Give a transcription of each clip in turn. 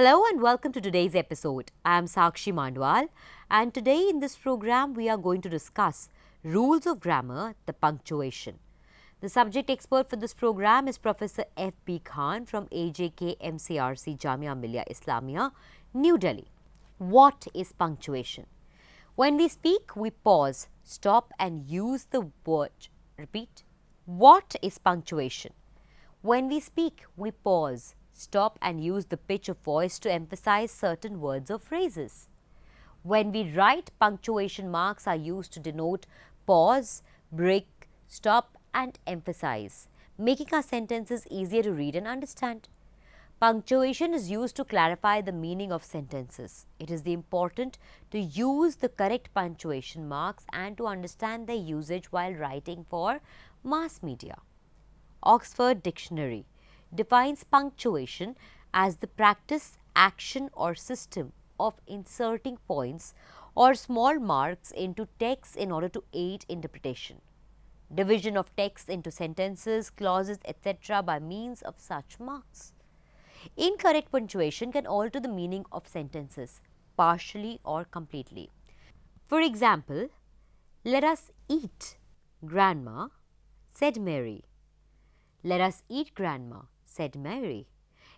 Hello and welcome to today's episode. I am Sakshi Mandwal and today in this program we are going to discuss rules of grammar, the punctuation. The subject expert for this program is Professor F.B. Khan from AJK MCRC Jamia Millia Islamia, New Delhi. What is punctuation? When we speak, we pause, stop and use the word. Repeat. What is punctuation? When we speak, we pause, stop and use the pitch of voice to emphasize certain words or phrases. When we write, punctuation marks are used to denote pause, break, stop and emphasize, making our sentences easier to read and understand. Punctuation is used to clarify the meaning of sentences. It is important to use the correct punctuation marks and to understand their usage while writing for mass media. Oxford Dictionary defines punctuation as the practice, action or system of inserting points or small marks into text in order to aid interpretation. Division of text into sentences, clauses, etc. by means of such marks. Incorrect punctuation can alter the meaning of sentences, partially or completely. For example, let us eat, Grandma, said Mary. Let us eat, Grandma, said Mary.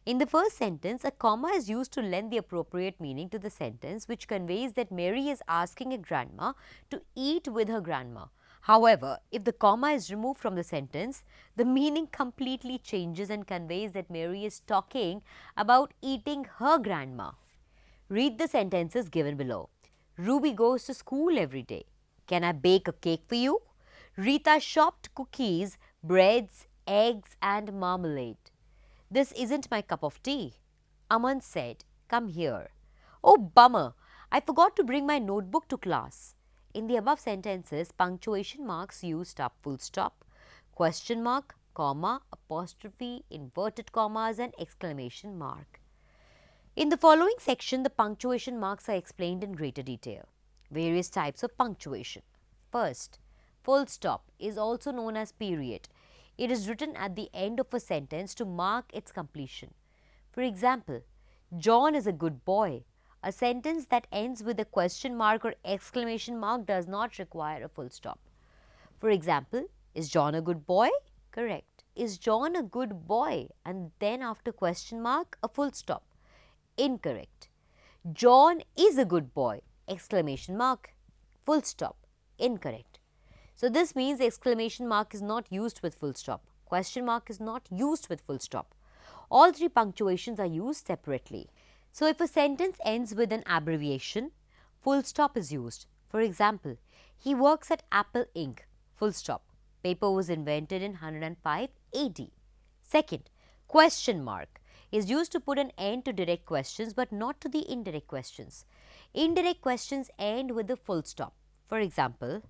In the first sentence, a comma is used to lend the appropriate meaning to the sentence, which conveys that Mary is asking a grandma to eat with her grandma. However, if the comma is removed from the sentence, the meaning completely changes and conveys that Mary is talking about eating her grandma. Read the sentences given below. Ruby goes to school every day. Can I bake a cake for you? Rita shopped cookies, breads, eggs and marmalade. This isn't my cup of tea. Aman said, come here. Oh, bummer, I forgot to bring my notebook to class. In the above sentences, punctuation marks used are full stop, question mark, comma, apostrophe, inverted commas and exclamation mark. In the following section, the punctuation marks are explained in greater detail. Various types of punctuation. First, full stop is also known as period. It is written at the end of a sentence to mark its completion. For example, John is a good boy. A sentence that ends with a question mark or exclamation mark does not require a full stop. For example, is John a good boy? Correct. Is John a good boy? And then after question mark, a full stop. Incorrect. John is a good boy. Exclamation mark. Full stop. Incorrect. So this means the exclamation mark is not used with full stop. Question mark is not used with full stop. All three punctuations are used separately. So if a sentence ends with an abbreviation, full stop is used. For example, he works at Apple Inc. Full stop. Paper was invented in 105 AD. Second, question mark is used to put an end to direct questions but not to the indirect questions. Indirect questions end with a full stop. For example,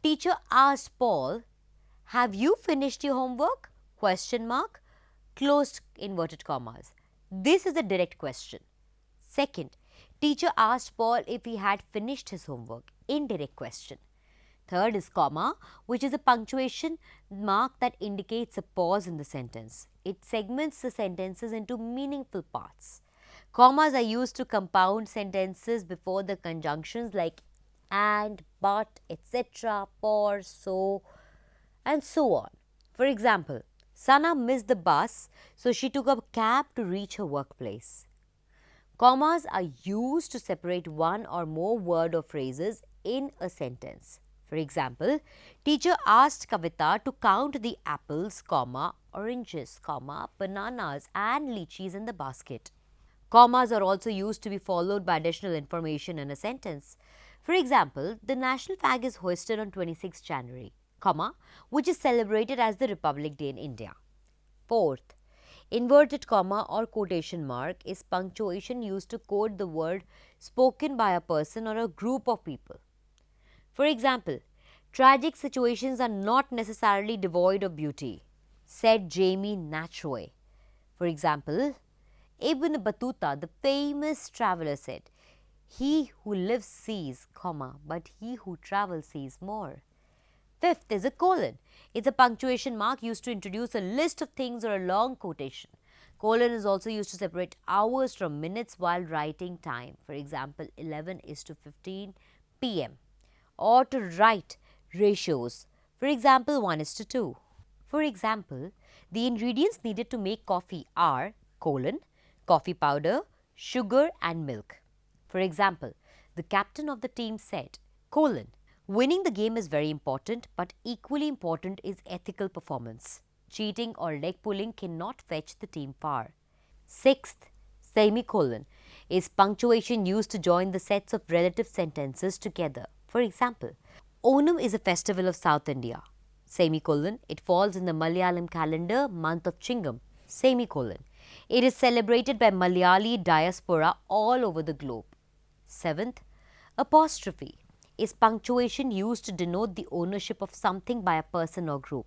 teacher asked Paul, have you finished your homework? Question mark, closed inverted commas. This is a direct question. Second, teacher asked Paul if he had finished his homework. Indirect question. Third is comma, which is a punctuation mark that indicates a pause in the sentence. It segments the sentences into meaningful parts. Commas are used to compound sentences before the conjunctions like and, but, etc., for, so, and so on. For example, Sana missed the bus, so she took a cab to reach her workplace. Commas are used to separate one or more word or phrases in a sentence. For example, teacher asked Kavita to count the apples, comma, oranges, comma, bananas and lychees in the basket. Commas are also used to be followed by additional information in a sentence. For example, the national flag is hoisted on 26 January, comma, which is celebrated as the Republic Day in India. Fourth, inverted comma or quotation mark is punctuation used to quote the word spoken by a person or a group of people. For example, tragic situations are not necessarily devoid of beauty, said Jamie Natchway. For example, Ibn Battuta, the famous traveller, said, he who lives sees, comma, but he who travels sees more. Fifth is a colon. It's a punctuation mark used to introduce a list of things or a long quotation. Colon is also used to separate hours from minutes while writing time. For example, 11 is to 15 p.m. Or to write ratios. For example, 1 is to 2. For example, the ingredients needed to make coffee are colon, coffee powder, sugar and milk. For example, the captain of the team said, colon, winning the game is very important, but equally important is ethical performance. Cheating or leg pulling cannot fetch the team far. Sixth, semicolon is punctuation used to join the sets of relative sentences together. For example, Onam is a festival of South India. Semicolon, it falls in the Malayalam calendar month of Chingam. Semicolon, it is celebrated by Malayali diaspora all over the globe. Seventh, apostrophe is punctuation used to denote the ownership of something by a person or group.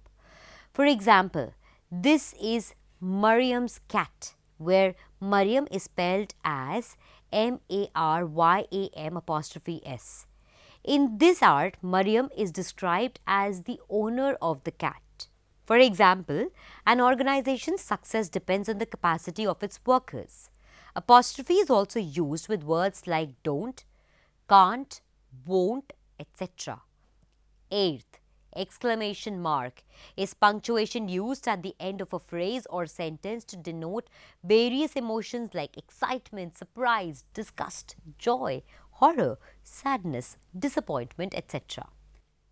For example, this is Mariam's cat, where Mariam is spelled as Maryam apostrophe S. In this art, Mariam is described as the owner of the cat. For example, an organization's success depends on the capacity of its workers. Apostrophe is also used with words like don't, can't, won't, etc. Eighth, exclamation mark is punctuation used at the end of a phrase or sentence to denote various emotions like excitement, surprise, disgust, joy, horror, sadness, disappointment, etc.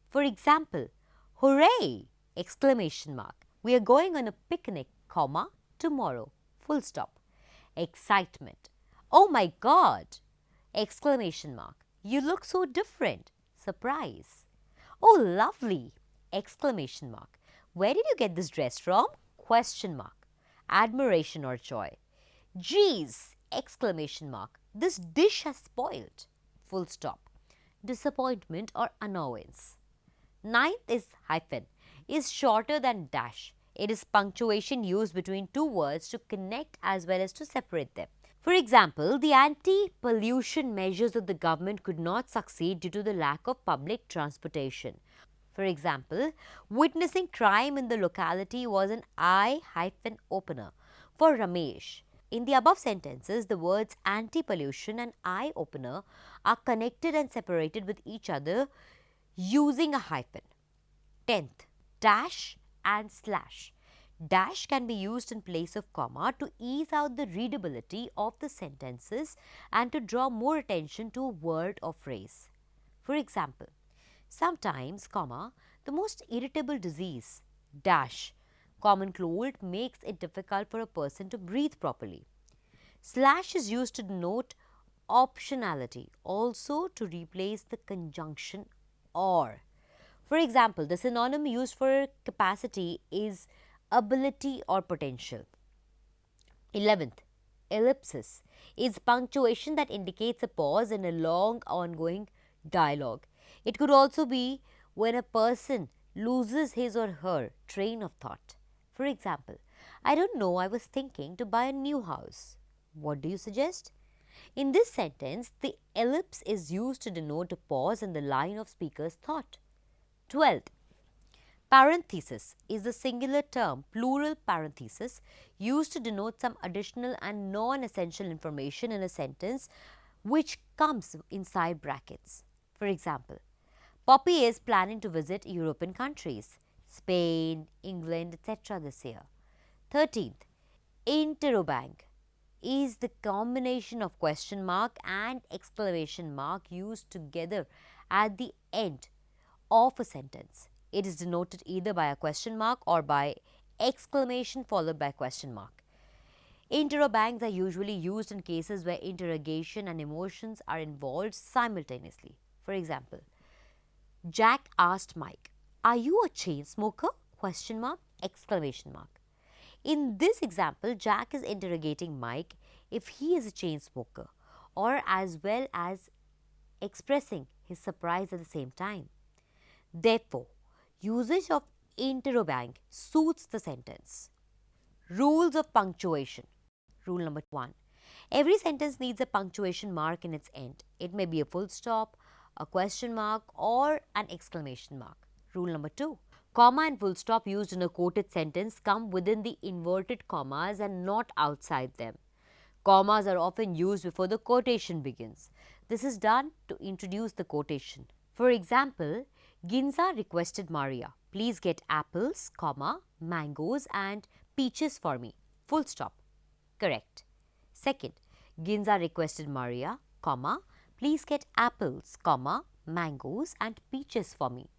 For example, hooray! Exclamation mark. We are going on a picnic, comma, tomorrow. Full stop. Excitement. Oh my God! Exclamation mark. You look so different. Surprise. Oh, lovely! Exclamation mark. Where did you get this dress from? Question mark. Admiration or joy. Geez! Exclamation mark. This dish has spoiled. Full stop. Disappointment or annoyance. Ninth is hyphen. Is shorter than dash. It is punctuation used between two words to connect as well as to separate them. For example, the anti-pollution measures of the government could not succeed due to the lack of public transportation. For example, witnessing crime in the locality was an I-opener for Ramesh. In the above sentences, the words anti-pollution and eye-opener are connected and separated with each other using a hyphen. 10th, dash and slash. Dash can be used in place of comma to ease out the readability of the sentences and to draw more attention to a word or phrase. For example, sometimes, comma, the most irritable disease, dash, common cold makes it difficult for a person to breathe properly. Slash is used to denote optionality, also to replace the conjunction or. For example, the synonym used for capacity is ability or potential. 11th, ellipsis is punctuation that indicates a pause in a long ongoing dialogue. It could also be when a person loses his or her train of thought. For example, I don't know, I was thinking to buy a new house. What do you suggest? In this sentence, the ellipse is used to denote a pause in the line of speaker's thought. 12th, parenthesis is the singular term, plural parenthesis, used to denote some additional and non-essential information in a sentence which comes inside brackets. For example, Poppy is planning to visit European countries, Spain, England, etc. this year. 13th, interrobang is the combination of question mark and exclamation mark used together at the end of a sentence. It is denoted either by a question mark or by exclamation followed by question mark. Interrobangs are usually used in cases where interrogation and emotions are involved simultaneously. For example, Jack asked Mike, "Are you a chain smoker?" Question mark, exclamation mark. In this example, Jack is interrogating Mike if he is a chain smoker, or as well as expressing his surprise at the same time. Therefore, usage of interrobang suits the sentence. Rules of punctuation. Rule number 1. Every sentence needs a punctuation mark in its end. It may be a full stop, a question mark or an exclamation mark. Rule number 2. Comma and full stop used in a quoted sentence come within the inverted commas and not outside them. Commas are often used before the quotation begins. This is done to introduce the quotation. For example, Ginza requested Maria, please get apples, comma, mangoes and peaches for me. Full stop. Correct. Second, Ginza requested Maria, comma, please get apples, comma, mangoes and peaches for me.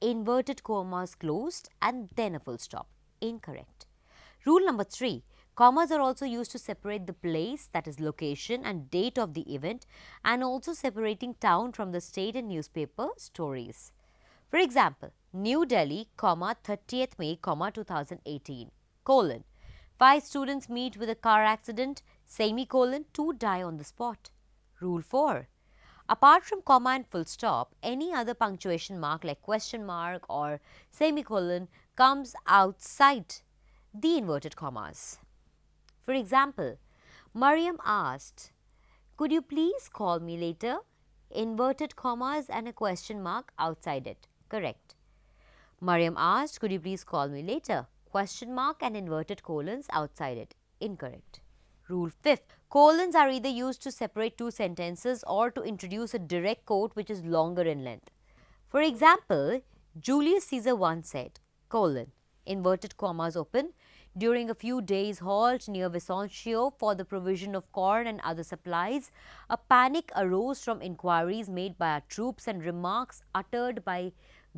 Inverted commas closed and then a full stop. Incorrect. Rule number 3. Commas are also used to separate the place, that is location and date of the event, and also separating town from the state in newspaper stories. For example, New Delhi, 30th May, 2018, colon. 5 students meet with a car accident, semicolon, 2 die on the spot. Rule 4. Apart from comma and full stop, any other punctuation mark like question mark or semicolon comes outside the inverted commas. For example, Mariam asked, could you please call me later? Inverted commas and a question mark outside it. Correct. Mariam asked, could you please call me later? Question mark and inverted colons outside it. Incorrect. Rule 5. Colons are either used to separate two sentences or to introduce a direct quote which is longer in length. For example, Julius Caesar once said, colon, inverted commas open, during a few days' halt near Vesontio for the provision of corn and other supplies, a panic arose from inquiries made by our troops and remarks uttered by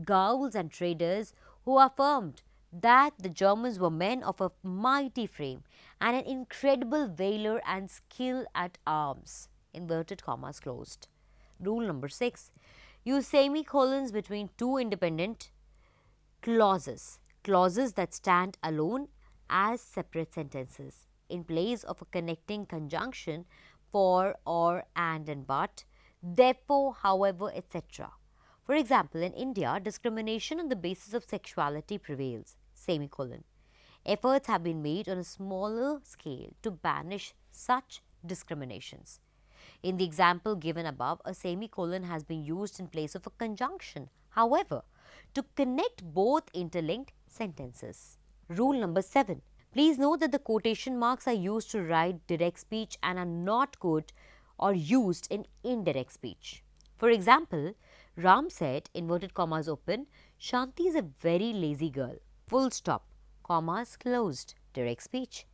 Gauls and traders who affirmed that the Germans were men of a mighty frame and an incredible valor and skill at arms. Inverted commas closed. Rule number 6. Use semicolons between two independent clauses. Clauses that stand alone as separate sentences in place of a connecting conjunction for, or, and but, therefore, however, etc. For example, in India, discrimination on the basis of sexuality prevails, semicolon. Efforts have been made on a smaller scale to banish such discriminations. In the example given above, a semicolon has been used in place of a conjunction, however, to connect both interlinked sentences. Rule number 7. Please note that the quotation marks are used to write direct speech and are not good or used in indirect speech. For example, Ram said, inverted commas open, Shanti is a very lazy girl, full stop, commas closed, direct speech.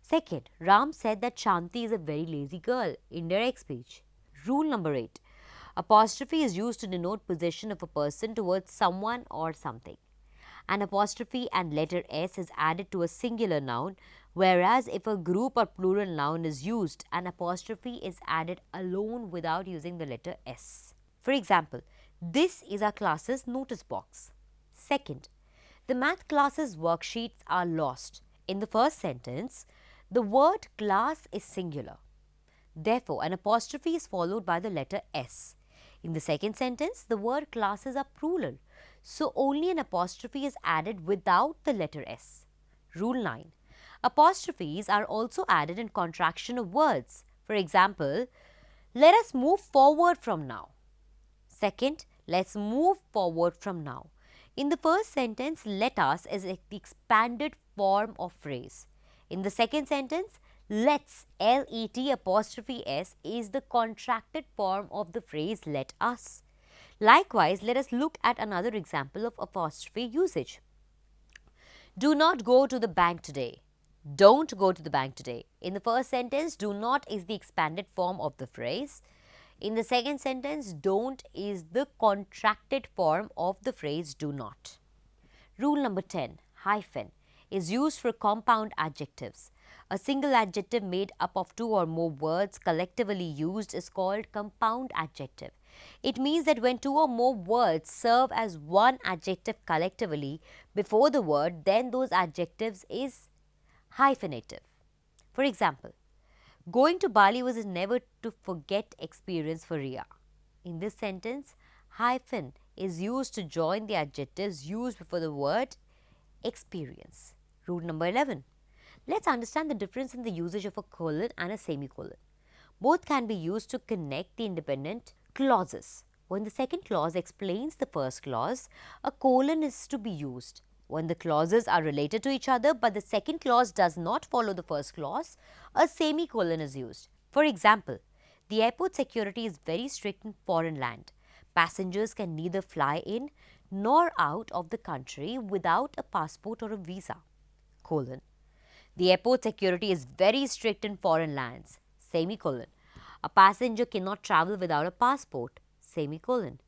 Second, Ram said that Shanti is a very lazy girl, indirect speech. Rule number 8. Apostrophe is used to denote possession of a person towards someone or something. An apostrophe and letter S is added to a singular noun, whereas if a group or plural noun is used, an apostrophe is added alone without using the letter S. For example, this is our class's notice box. Second, the math class's worksheets are lost. In the first sentence, the word class is singular. Therefore, an apostrophe is followed by the letter S. In the second sentence, the word classes are plural, so only an apostrophe is added without the letter S. Rule 9. Apostrophes are also added in contraction of words. For example, let us move forward from now. Second, let's move forward from now. In the first sentence, let us is the expanded form of phrase. In the second sentence, let's, L-E-T apostrophe S, is the contracted form of the phrase let us. Likewise, let us look at another example of apostrophe usage. Do not go to the bank today. Don't go to the bank today. In the first sentence, do not is the expanded form of the phrase. In the second sentence, don't is the contracted form of the phrase do not. Rule number 10, hyphen, is used for compound adjectives. A single adjective made up of two or more words collectively used is called compound adjective. It means that when two or more words serve as one adjective collectively before the word, then those adjectives is hyphenative. For example, going to Bali was a never to forget experience for Ria. In this sentence, hyphen is used to join the adjectives used before the word experience. Rule number 11. Let's understand the difference in the usage of a colon and a semicolon. Both can be used to connect the independent clauses. When the second clause explains the first clause, a colon is to be used. When the clauses are related to each other but the second clause does not follow the first clause, a semicolon is used. For example, the airport security is very strict in foreign land. Passengers can neither fly in nor out of the country without a passport or a visa. Colon. The airport security is very strict in foreign lands. Semicolon. A passenger cannot travel without a passport. Semicolon.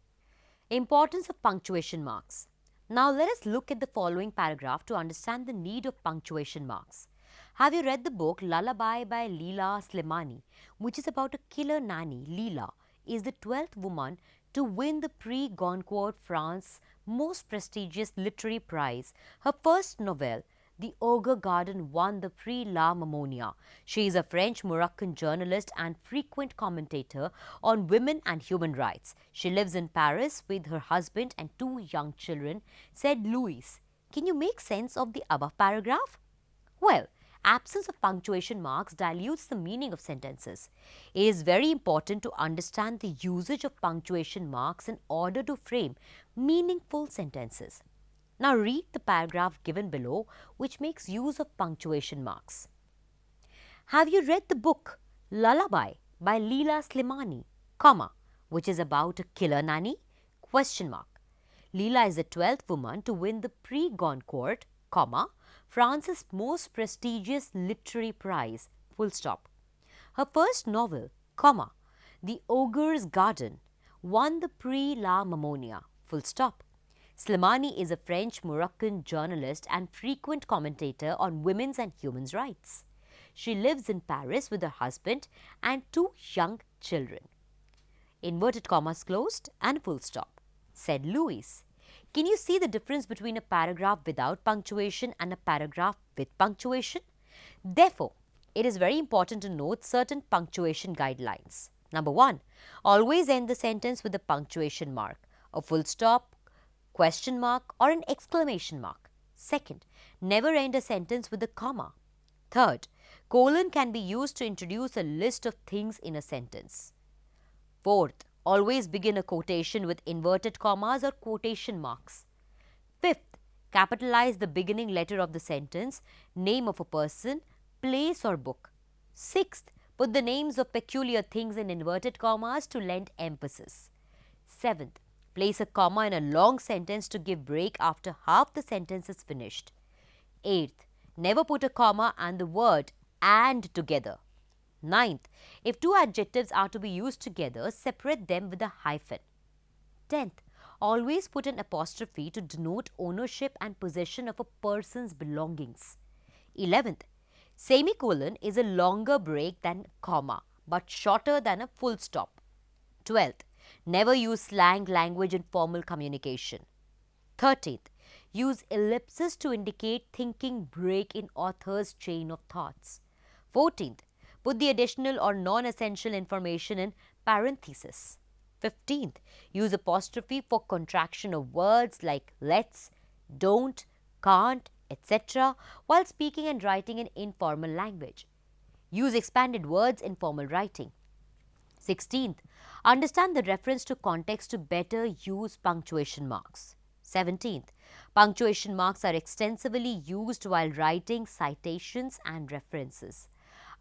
Importance of punctuation marks. Now let us look at the following paragraph to understand the need of punctuation marks. Have you read the book Lullaby by Leela Slimani, which is about a killer nanny? Leela is the 12th woman to win the Prix Goncourt France most prestigious literary prize. Her first novel, The Ogre Garden, won the Prix La Mammonia. She is a French Moroccan journalist and frequent commentator on women and human rights. She lives in Paris with her husband and 2 young children, said Louis. Can you make sense of the above paragraph? Well, absence of punctuation marks dilutes the meaning of sentences. It is very important to understand the usage of punctuation marks in order to frame meaningful sentences. Now read the paragraph given below which makes use of punctuation marks. Have you read the book Lullaby by Leela Slimani, comma, which is about a killer nanny? Question mark. Leela is the 12th woman to win the Prix Goncourt, comma, France's most prestigious literary prize, full stop. Her first novel, comma, The Ogre's Garden, won the Prix La Mammonia, full stop. Slimani is a French Moroccan journalist and frequent commentator on women's and human rights. She lives in Paris with her husband and 2 young children. Inverted commas closed and full stop. Said Louis. Can you see the difference between a paragraph without punctuation and a paragraph with punctuation? Therefore, it is very important to note certain punctuation guidelines. Number 1. Always end the sentence with a punctuation mark, a full stop, question mark or an exclamation mark. Second, never end a sentence with a comma. Third, colon can be used to introduce a list of things in a sentence. Fourth, always begin a quotation with inverted commas or quotation marks. Fifth, capitalize the beginning letter of the sentence, name of a person, place or book. Sixth, put the names of peculiar things in inverted commas to lend emphasis. Seventh, place a comma in a long sentence to give break after half the sentence is finished. Eighth, never put a comma and the word and together. Ninth, if 2 adjectives are to be used together, separate them with a hyphen. 10th, always put an apostrophe to denote ownership and possession of a person's belongings. 11th, semicolon is a longer break than comma but shorter than a full stop. 12th, never use slang language in formal communication. 13th, use ellipses to indicate thinking break in author's chain of thoughts. 14th, put the additional or non-essential information in parentheses. 15th, use apostrophe for contraction of words like let's, don't, can't, etc. while speaking and writing in informal language. Use expanded words in formal writing. 16th, understand the reference to context to better use punctuation marks. 17th, punctuation marks are extensively used while writing citations and references.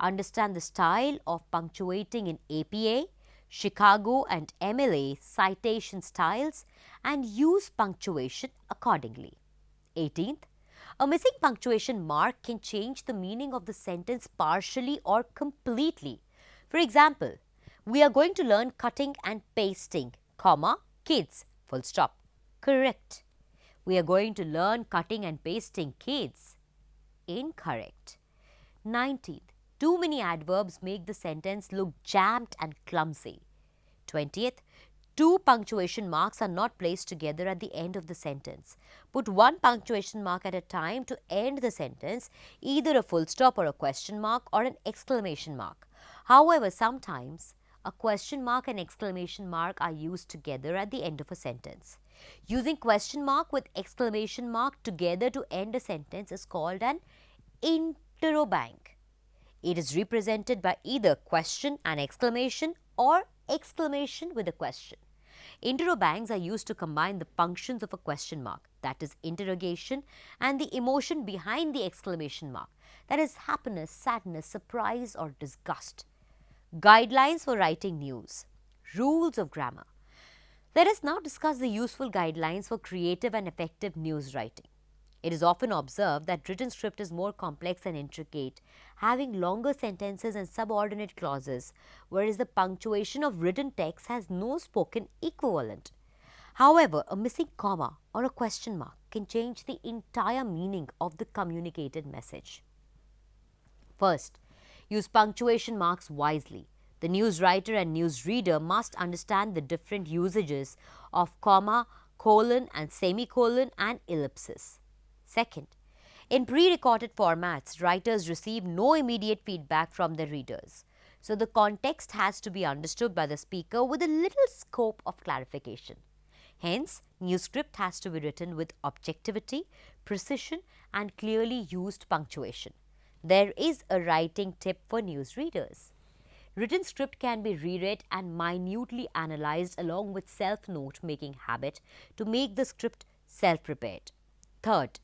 Understand the style of punctuating in APA, Chicago and MLA citation styles and use punctuation accordingly. 18th, a missing punctuation mark can change the meaning of the sentence partially or completely. For example, we are going to learn cutting and pasting, comma, kids, full stop. Correct. We are going to learn cutting and pasting, kids. Incorrect. 19th, too many adverbs make the sentence look jammed and clumsy. 20th, 2 punctuation marks are not placed together at the end of the sentence. Put 1 punctuation mark at a time to end the sentence, either a full stop or a question mark or an exclamation mark. However, sometimes a question mark and exclamation mark are used together at the end of a sentence. Using question mark with exclamation mark together to end a sentence is called an interrobank. It is represented by either question and exclamation or exclamation with a question. Interrobangs are used to combine the functions of a question mark, that is interrogation, and the emotion behind the exclamation mark, that is happiness, sadness, surprise, or disgust. Guidelines for writing news. Rules of grammar. Let us now discuss the useful guidelines for creative and effective news writing. It is often observed that written script is more complex and intricate, having longer sentences and subordinate clauses, whereas the punctuation of written text has no spoken equivalent. However, a missing comma or a question mark can change the entire meaning of the communicated message. First, use punctuation marks wisely. The news writer and news reader must understand the different usages of comma, colon and semicolon and ellipsis. Second, in pre-recorded formats, writers receive no immediate feedback from their readers. So the context has to be understood by the speaker with a little scope of clarification. Hence, news script has to be written with objectivity, precision and clearly used punctuation. There is a writing tip for news readers. Written script can be reread and minutely analyzed along with self-note making habit to make the script self-prepared. Third,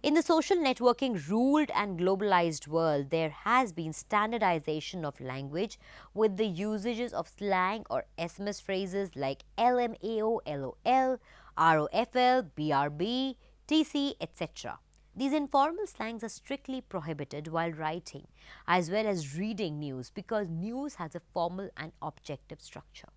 in the social networking ruled and globalized world, there has been standardization of language with the usages of slang or SMS phrases like LMAO, LOL, ROFL, BRB, TC, etc. These informal slangs are strictly prohibited while writing as well as reading news because news has a formal and objective structure.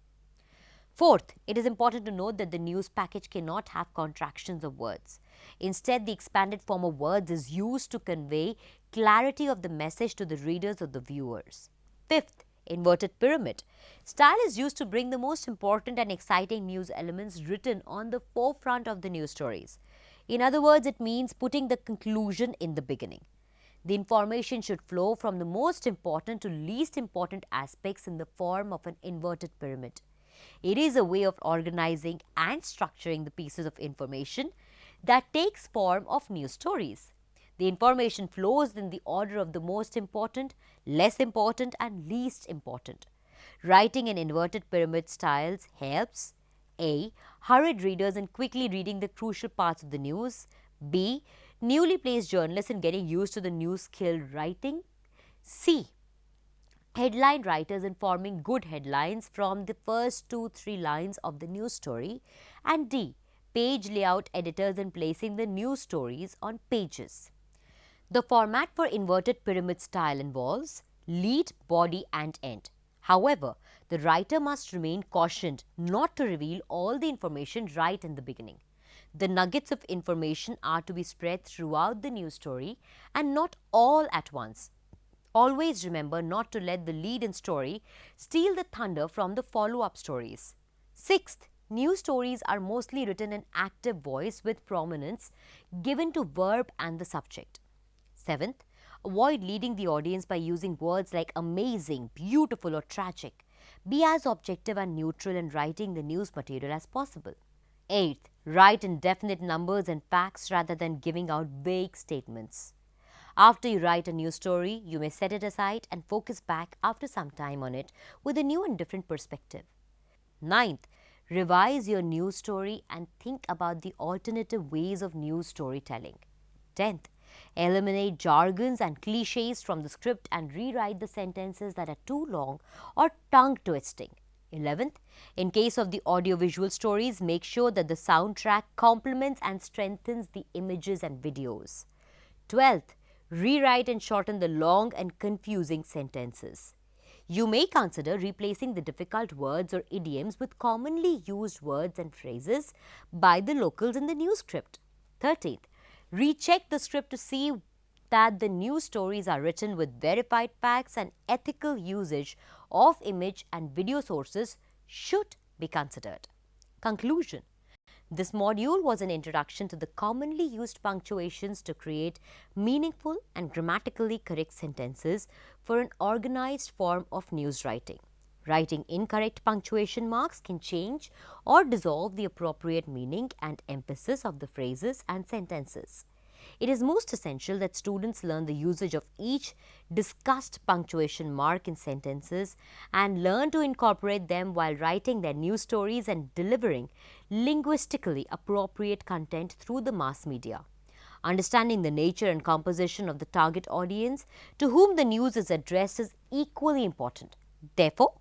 Fourth, it is important to note that the news package cannot have contractions of words. Instead, the expanded form of words is used to convey clarity of the message to the readers or the viewers. Fifth, inverted pyramid. Style is used to bring the most important and exciting news elements written on the forefront of the news stories. In other words, it means putting the conclusion in the beginning. The information should flow from the most important to least important aspects in the form of an inverted pyramid. It is a way of organizing and structuring the pieces of information that takes form of news stories. The information flows in the order of the most important, less important and least important. Writing in inverted pyramid styles helps A. Hurried readers in quickly reading the crucial parts of the news. B. Newly placed journalists in getting used to the news skill writing. C. Headline writers in forming good headlines from the first 2-3 lines of the news story. And D. Page layout editors in placing the news stories on pages. The format for inverted pyramid style involves lead, body and end. However, the writer must remain cautioned not to reveal all the information right in the beginning. The nuggets of information are to be spread throughout the news story and not all at once. Always remember not to let the lead in story steal the thunder from the follow-up stories. Sixth, news stories are mostly written in active voice with prominence given to verb and the subject. Seventh, avoid leading the audience by using words like amazing, beautiful or tragic. Be as objective and neutral in writing the news material as possible. Eighth, write in definite numbers and facts rather than giving out vague statements. After you write a news story, you may set it aside and focus back after some time on it with a new and different perspective. Ninth, revise your news story and think about the alternative ways of news storytelling. 10th, eliminate jargons and cliches from the script and rewrite the sentences that are too long or tongue-twisting. 11th, in case of the audiovisual stories, make sure that the soundtrack complements and strengthens the images and videos. 12th, rewrite and shorten the long and confusing sentences. You may consider replacing the difficult words or idioms with commonly used words and phrases by the locals in the news script. 13th, recheck the script to see that the news stories are written with verified facts and ethical usage of image and video sources should be considered. Conclusion. This module was an introduction to the commonly used punctuations to create meaningful and grammatically correct sentences for an organized form of news writing. Writing incorrect punctuation marks can change or dissolve the appropriate meaning and emphasis of the phrases and sentences. It is most essential that students learn the usage of each discussed punctuation mark in sentences and learn to incorporate them while writing their news stories and delivering linguistically appropriate content through the mass media. Understanding the nature and composition of the target audience to whom the news is addressed is equally important. Therefore,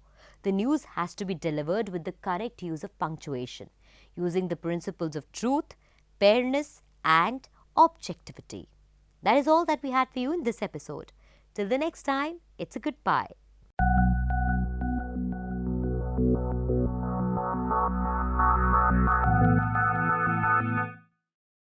the news has to be delivered with the correct use of punctuation, using the principles of truth, fairness, and objectivity. That is all that we had for you in this episode. Till the next time, it's a goodbye.